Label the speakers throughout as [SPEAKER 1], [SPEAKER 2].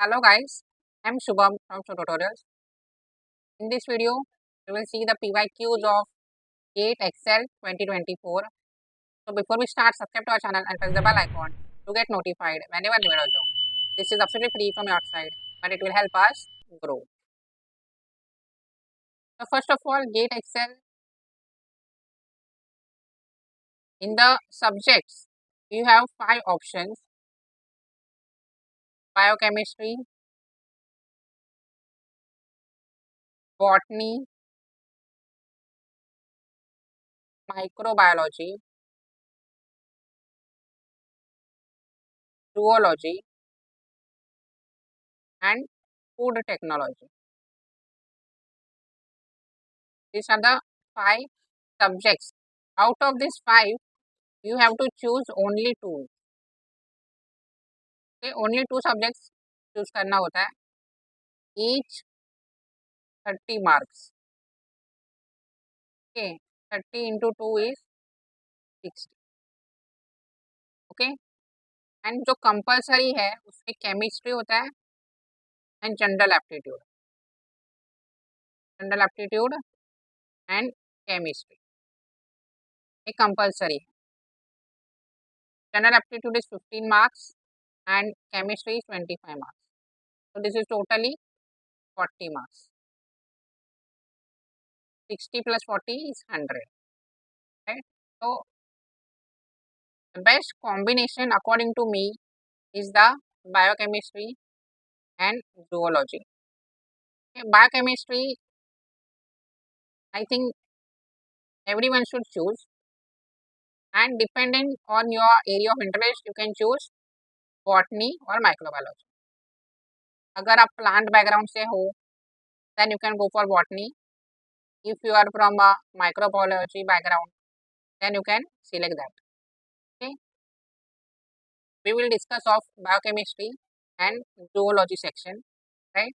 [SPEAKER 1] Hello guys, I'm Shubham from Tutorials. In this video, we will see the PYQs of GATE Excel 2024. So before we start, subscribe to our channel and press the bell icon to get notified whenever new videos go. This is absolutely free from your side, but it will help us grow. So first of all, GATE Excel, in the subjects, you have 5 options: biochemistry, botany, microbiology, zoology, and food technology. These are the 5 subjects. Out of these 5, you have to choose only 2. Okay, only 2 subjects choose करना होता है. Each 30 marks. Okay, 30 into 2 is 60. Okay, and जो compulsory है उसमें chemistry होता है and general aptitude. General aptitude and chemistry. ये compulsory है. General aptitude is 15 marks and chemistry is 25 marks. So this is totally 40 marks. 60 plus 40 is 100. Right? So the best combination according to me is the biochemistry and zoology. Okay, biochemistry, I think everyone should choose, and depending on your area of interest, you can choose botany or microbiology. अगर आप plant background से हो, then you can go for botany. If you are from a microbiology background, then you can select that. Okay, we will discuss of biochemistry and zoology section, right?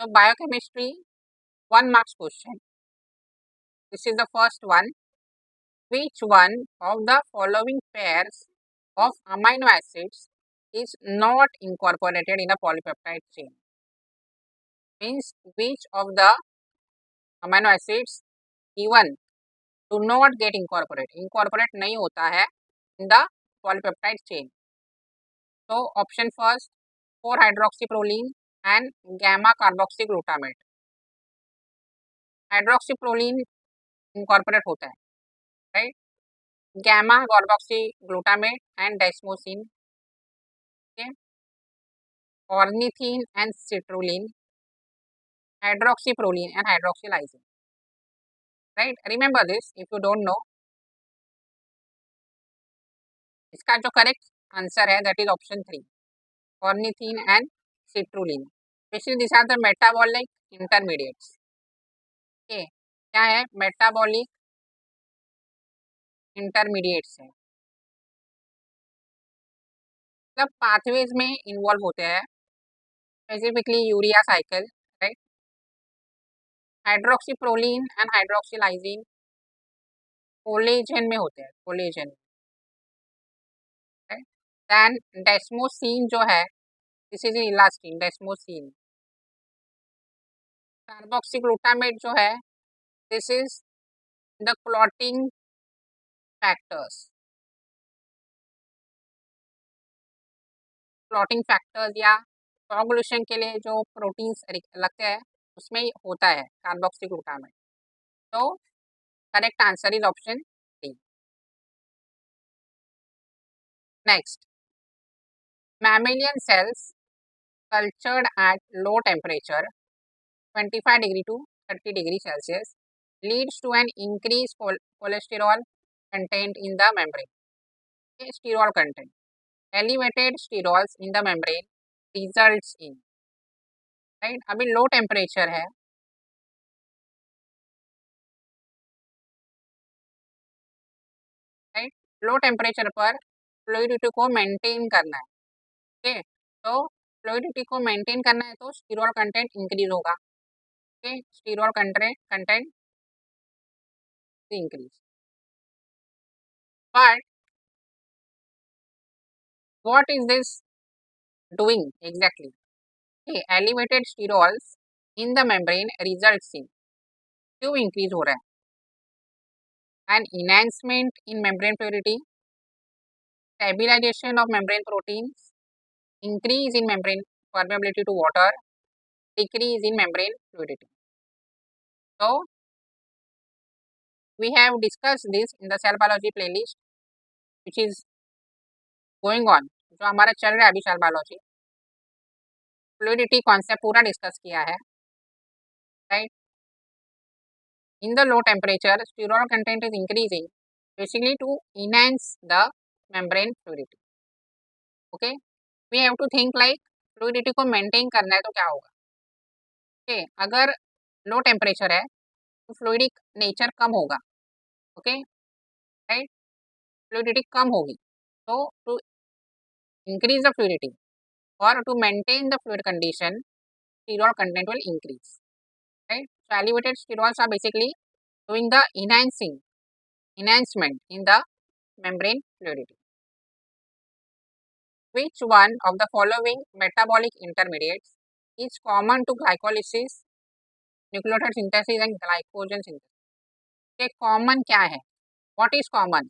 [SPEAKER 1] So biochemistry, 1 marks question. This is the first one. Which one of the following pairs of amino acids is not incorporated in a polypeptide chain? Means which of the amino acids given do not get incorporated. Incorporate नहीं होता है in the polypeptide chain. So option first, 4-hydroxyproline and gamma carboxyglutamate. Hydroxyproline incorporate होता है, right? Gamma carboxyglutamate and desmosine. Okay. Ornithine and citrulline, hydroxyproline and hydroxylysine. Right? Remember this if you don't know. इसका जो correct answer है that is option 3, ornithine and citrulline. Basically these are the metabolic intermediates. Okay, क्या है? Metabolic intermediates है, मतलब pathways में involve होते हैं, specifically urea cycle, right? Hydroxyproline and hydroxylysine collagen में होते हैं, कोलेजन. देन डेस्मोसिन जो है, this is elastin, desmosine. Carboxyglutamate जो है, this is the clotting factors. Clotting factors या कोगुलेशन के लिए जो प्रोटीन्स लगते हैं उसमें होता है कार्बोक्सीग्लूटामेट. तो correct answer is option 3. Next, mammalian cells cultured at low temperature 25 degree to 30 degree Celsius leads to an increased cholesterol content in the membrane. Okay, sterol content. Elevated sterols in the membrane results in, right? अभी low temperature है, right? Low temperature पर fluidity को maintain करना है. Okay, तो fluidity को maintain करना है तो स्टीरोल कंटेंट इंक्रीज होगा. Okay, sterol content increase. But what is this doing exactly? Okay, elevated sterols in the membrane results in क्यों increase हो रहा है? An enhancement in membrane purity, stabilization of membrane proteins, increase in membrane permeability to water, decrease in membrane fluidity. So we have discussed this in the cell biology playlist which is going on, जो हमारा चल रहा है अभी cell biology. Fluidity concept पूरा discuss किया है, right. In the low temperature, sterol content is increasing basically to enhance the membrane fluidity. Okay, we have to think like fluidity को maintain करना है तो क्या होगा. Okay, अगर लो टेम्परेचर है तो फ्लूइडिक नेचर कम होगा. ओके, राइट, फ्लूइडिटी कम होगी. तो टू इंक्रीज द फ्लूइडिटी और to maintain the fluid condition, sterol content will increase, right. So elevated sterols are basically doing the enhancement in the membrane fluidity. Which one of the following metabolic intermediates is common to glycolysis, nucleotide synthesis and glycogen synthesis? ये common क्या है? What is common?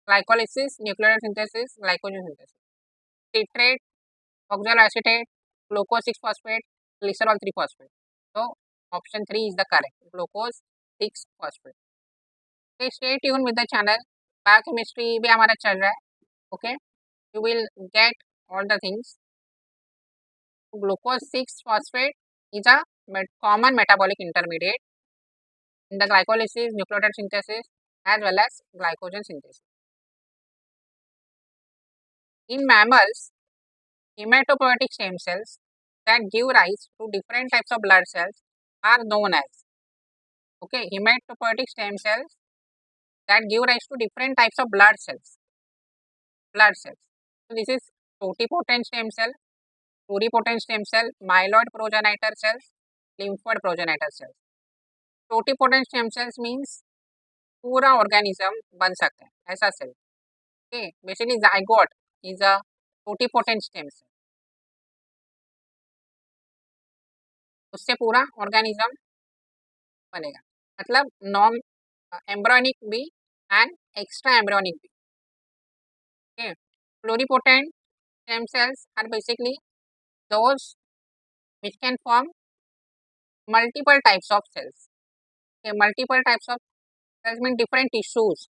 [SPEAKER 1] Glycolysis, nucleotide synthesis, glycogen synthesis. Citrate, oxaloacetate, glucose 6 phosphate, glycerol 3 phosphate. So option 3 is the correct. Glucose 6 phosphate. Okay, stay tuned with the channel. Biochemistry भी हमारा चल रहा है. Okay, you will get all the things. Glucose 6 phosphate is a common metabolic intermediate in the glycolysis, nucleotide synthesis as well as glycogen synthesis. In mammals, hematopoietic stem cells that give rise to different types of blood cells are known as, okay, hematopoietic stem cells that give rise to different types of blood cells. So this is totipotent stem cell, pluripotent stem cell, myeloid progenitor cells, lymphoid progenitor cells. Totipotent stem cells means पूरा organism बन सकता है ऐसा cell. Okay, basically zygote is a totipotent stem cell. उससे पूरा organism बनेगा, मतलब non embryonic भी एंड एक्स्ट्रा एम्ब्रियोनिक भी. Okay, pluripotent stem cells are basically those which can form multiple types of cells. Okay, multiple types of cells mean different tissues.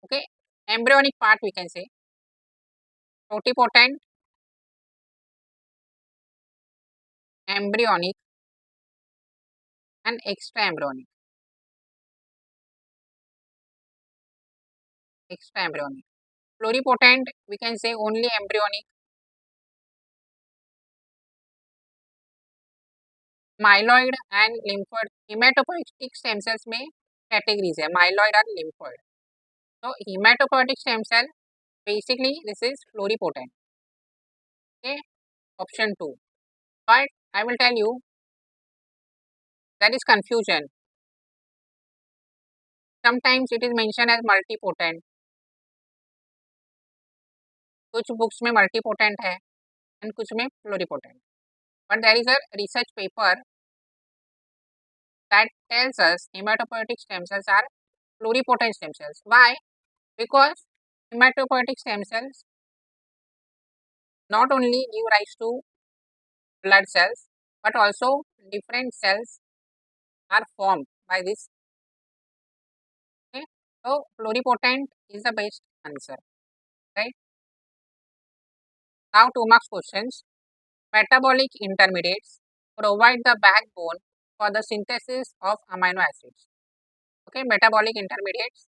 [SPEAKER 1] Okay, embryonic part we can say totipotent, embryonic and extra embryonic. Pluripotent we can say only embryonic. Myeloid and lymphoid. Hematopoietic stem cells में categories है, myeloid and lymphoid. So hematopoietic stem cell basically this is pluripotent. Okay, option 2. But I will tell you there is confusion. Sometimes it is mentioned as multipotent. कुछ books में multipotent है and कुछ में pluripotent. But there is a research paper that tells us hematopoietic stem cells are pluripotent stem cells. Why? Because hematopoietic stem cells not only give rise to blood cells but also different cells are formed by this. Okay, so pluripotent is the best answer, right? Now 2 marks questions. Metabolic intermediates provide the backbone for the synthesis of amino acids. Okay, metabolic intermediates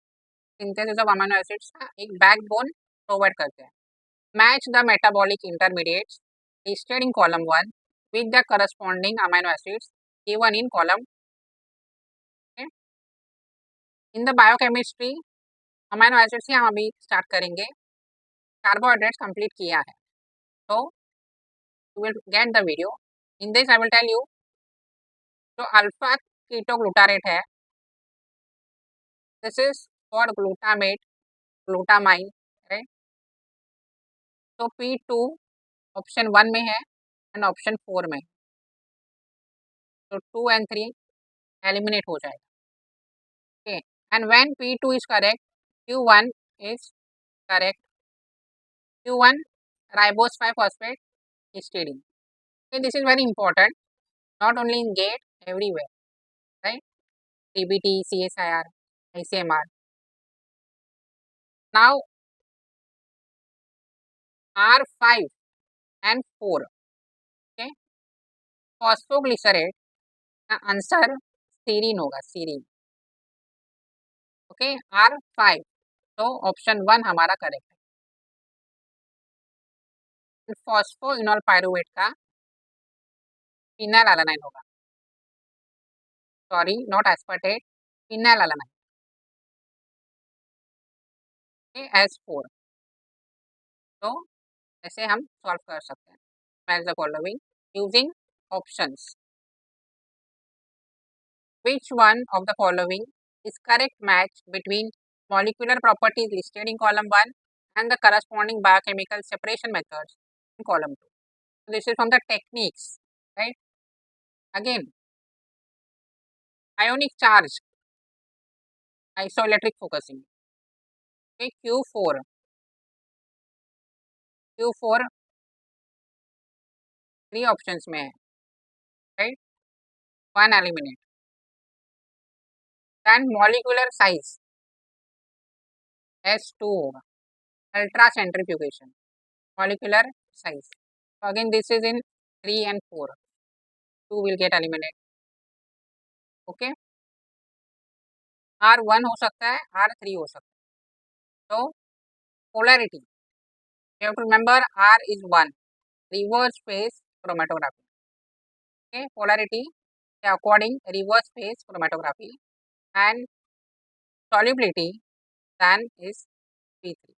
[SPEAKER 1] synthesis of amino acids का एक backbone provide करते हैं. Match the metabolic intermediates listed in column 1 with the corresponding amino acids given in column. Okay. In the biochemistry amino acids से हम अभी start करेंगे. Carbohydrates complete किया है. So you will get the video. In this I will tell you जो alpha ketoglutarate है, this is for glutamate, glutamine, right? So P2 option 1 में है एंड ऑप्शन 4 में है, तो 2 एंड 3 एलिमिनेट हो जाएगा। Okay, and when P2 is correct, Q1 is correct, Q1 ribose 5 phosphate histidine. Okay, this is very important, not only in GATE, everywhere, right? TBT, CSIR, ICMR. Now R5 and 4, okay, phosphoglycerate का answer serine होगा, serine. Okay, R5, तो option 1 हमारा correct है। Phosphoenol pyruvate का phenyl होगा, sorry not aspartate, phenyl S4। तो ऐसे हम सॉल्व कर सकते हैं। Match the following using options. Which one of the following is correct match between molecular properties listed in column 1 and the corresponding biochemical separation methods in column 2? So this is from the techniques, right? Again, ionic charge, isoelectric focusing. Okay, Q4 3 options में है, right, 1 eliminate. Then molecular size S2 होगा, ultra centrifugation, molecular size. So again this is in 3 and 4, 2 will get eliminated. Okay, R1 हो सकता है, R3 हो सकता है। तो polarity, you have to remember R is 1, reverse phase chromatography. Okay, polarity according reverse phase chromatography, and solubility then is P3,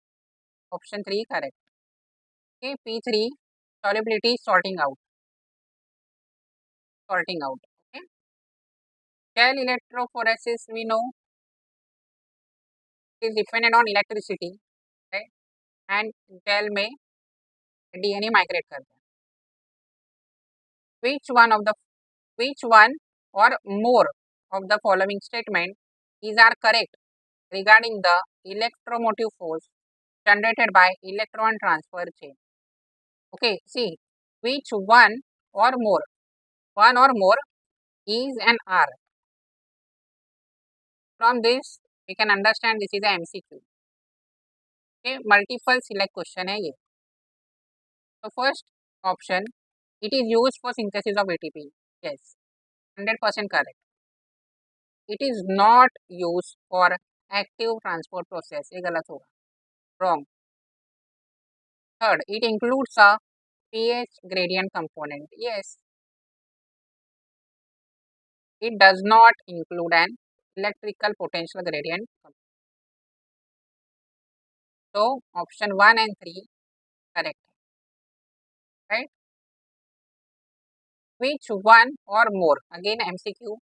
[SPEAKER 1] option 3 correct. Okay, P3 solubility sorting out. Okay, gel electrophoresis we know is dependent on electricity, right, and gel में DNA migrate करते हैं। Which one or more of the following statement is are correct regarding the electromotive force generated by electron transfer chain? Okay, see, which one or more is an R. From this we can understand this is a MCQ. Okay, multiple select question है ये। So first option, it is used for synthesis of ATP. Yes, 100% correct. It is not used for active transport process, ये गलत होगा, wrong. Third, it includes a pH gradient component. Yes, it does not include an electrical potential gradient component. So option 1 and 3 correct, right? Which one or more, again MCQ,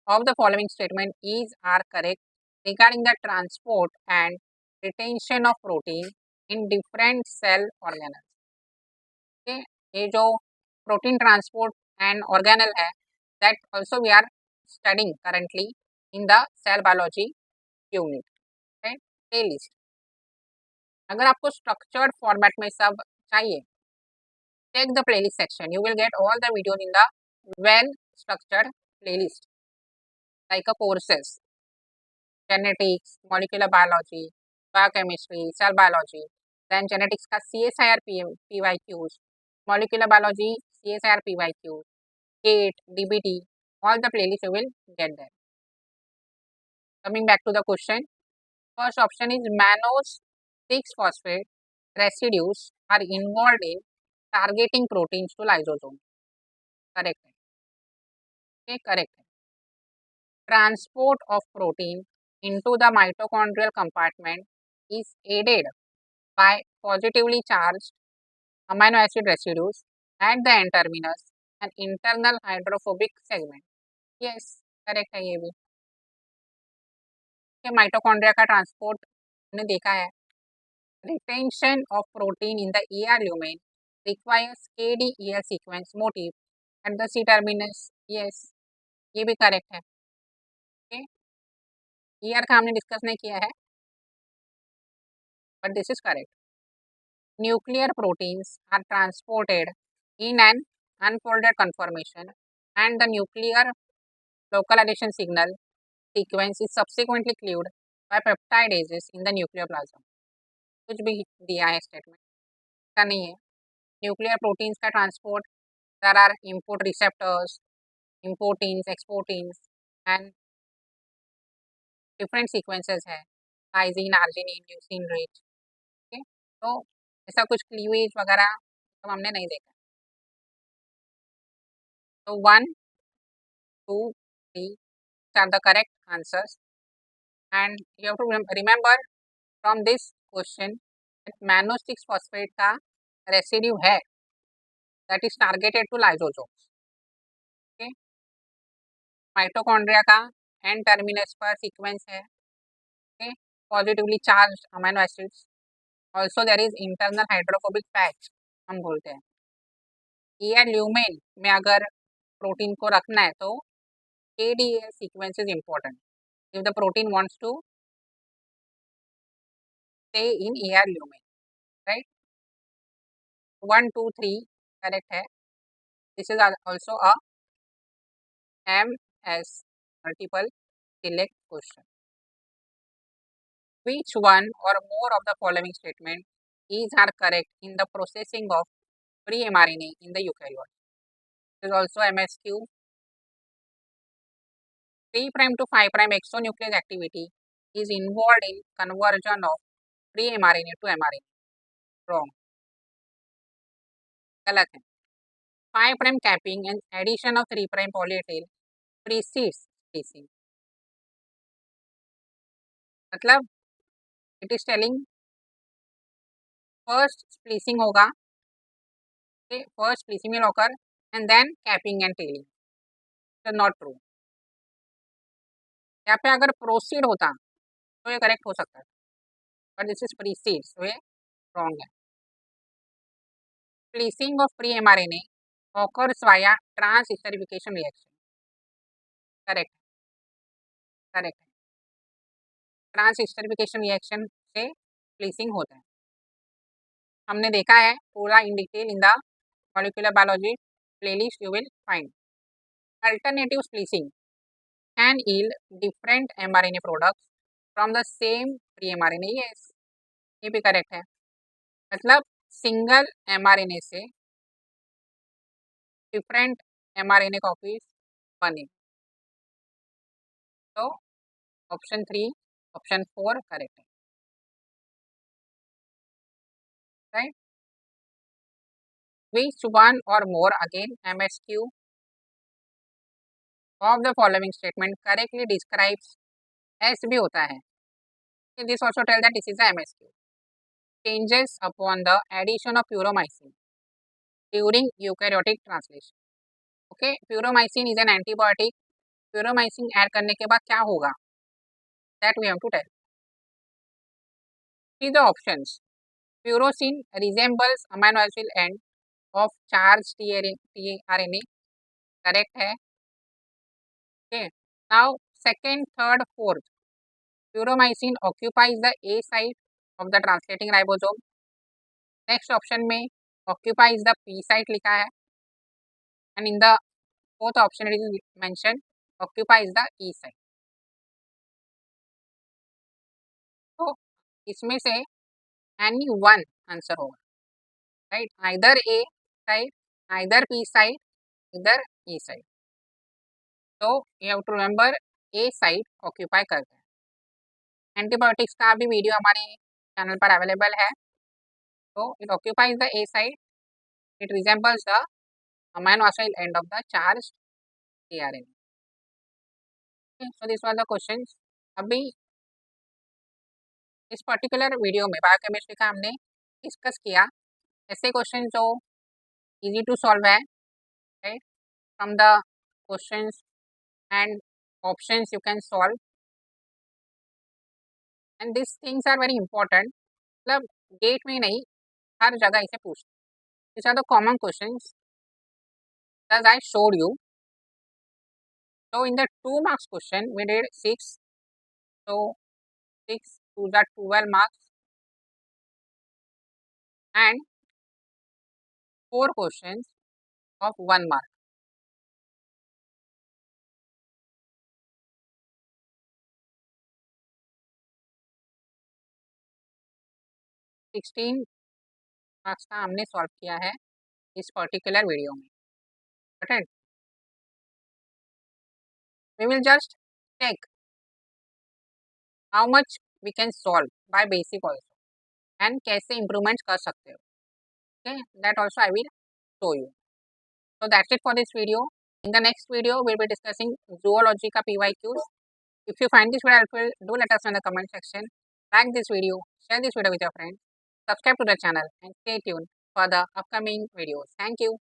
[SPEAKER 1] of the following statement is are correct regarding the transport and retention of protein in different cell organelles? Okay, ये जो protein transport and organelle है, that also we are studying currently in the cell biology unit, right? Playlist, अगर आपको structured format में सब चाहिए, check the playlist section, you will get all the videos in the well structured playlist like a courses, genetics, molecular biology, biochemistry, cell biology, then genetics का CSIR PYQs, molecular biology CSIR PYQs, GATE, DBT, all the playlists you will get there. Coming back to the question, first option is mannose 6-phosphate residues are involved in targeting proteins to lysosome. Correct. Okay, correct. Transport of protein into the mitochondrial compartment is aided by positively charged amino acid residues at the N-terminus and internal hydrophobic segment. Yes, correct है ये भी। Mitochondria का transport हमने देखा है, retention of protein in the ER lumen requires KDEL sequence motif at the C terminus. Yes, ये भी correct है. ओके, ER का हमने डिस्कस नहीं किया है, but this is correct. Nuclear proteins are transported in an unfolded conformation and the nuclear localization signal sequence is subsequently cleaved by peptidases in the nucleoplasm. कुछ भी दिया है स्टेटमेंट, ऐसा नहीं है. न्यूक्लियर प्रोटीन्स का transport, there are import receptors, importins, exportins and different sequences है, lysine, arginine, leucine rich. Okay, तो ऐसा कुछ क्लीवेज वगैरह तो हमने नहीं देखा. तो 1, 2, 3 are the correct answers and you have to remember from this question that mannose 6 phosphate का रेसिड्यू है that is targeted to lysosomes. Okay, mitochondria का एन टर्मिनस पर सीक्वेंस है. Okay, positively charge amino acids. Also there is internal hydrophobic patch हम बोलते हैं. ER lumen में अगर प्रोटीन को रखना है तो KDA sequence is important if the protein wants to stay in ER lumen, right. 1, 2, 3 correct है. This is also a MS multiple select question. Which one or more of the following statement are correct in the processing of pre-mRNA in the eukaryote? This is also MSQ. 3' to 5' exonuclease activity is involved in conversion of pre-mRNA to mRNA. Wrong. गलत है. 5' capping and addition of 3' poly A tail precedes splicing. मतलब it is telling first splicing होगा. Okay, first splicing will occur and then capping and tailing. So not true. यहाँ पे अगर proceed होता तो ये करेक्ट हो सकता है, but this is preceded, so ये रॉन्ग है. Splicing of pre mRNA occurs via transesterification reaction. Correct, correct है. ट्रांसएस्टरिफिकेशन रिएक्शन से स्प्लिसिंग होता है. हमने देखा है पूरा in detail in the molecular biology playlist you will find. Alternative splicing can yield different mRNA products from the same pre-mRNA. Yes, ये भी करेक्ट है. मतलब सिंगल mRNA से डिफरेंट mRNA कॉपीज बने. तो ऑप्शन 3, ऑप्शन 4 करेक्ट है, right. Which one or more, again MSQ, of the following statement correctly describes, S भी होता है. This also tell that this is a MSQ. Changes upon the addition of puromycin during eukaryotic translation. Okay, puromycin is an antibiotic. Puromycin add करने के बाद क्या होगा, that we have to tell. See the options. Puromycin resembles amino acid end of charge tRNA. Correct है. Okay, now second, third, fourth. Puromycin occupies the A site of the translating ribosome. Next option में occupies the P site लिखा है and in the fourth option it is mentioned occupies the E site. तो इसमें से any one answer होगा, right. Either A side, either P side, इधर E side. तो you have to remember A side occupy करता है. Antibiotics का भी वीडियो हमारे चैनल पर अवेलेबल है. तो it occupies the A side, it resembles the amino acid end of the charge tRNA. So this was the questions. अभी इस पर्टिकुलर वीडियो में बायोकेमिस्ट्री का हमने डिस्कस किया ऐसे क्वेश्चन जो इजी टू सॉल्व है, right. From the questions and options you can solve and this things are very important. मतलब गेट में नहीं, हर जगह इसे पूछते. These are the common questions as I showed you. So in the 2 marks question, we did 6. So 6 to the 12 marks and 4 questions of 1 mark. Sixteen marks का हमने solve किया है इस पर्टिकुलर वीडियो में. Right? We will just check how much we can solve by basic also and कैसे improvements कर सकते हो. Okay, that also I will show you. So that's it for this video. In the next video, we'll be discussing zoology ka PYQs. If you find this video helpful, do let us know in the comment section. Like this video, share this video with your friends, subscribe to the channel and stay tuned for the upcoming videos. Thank you.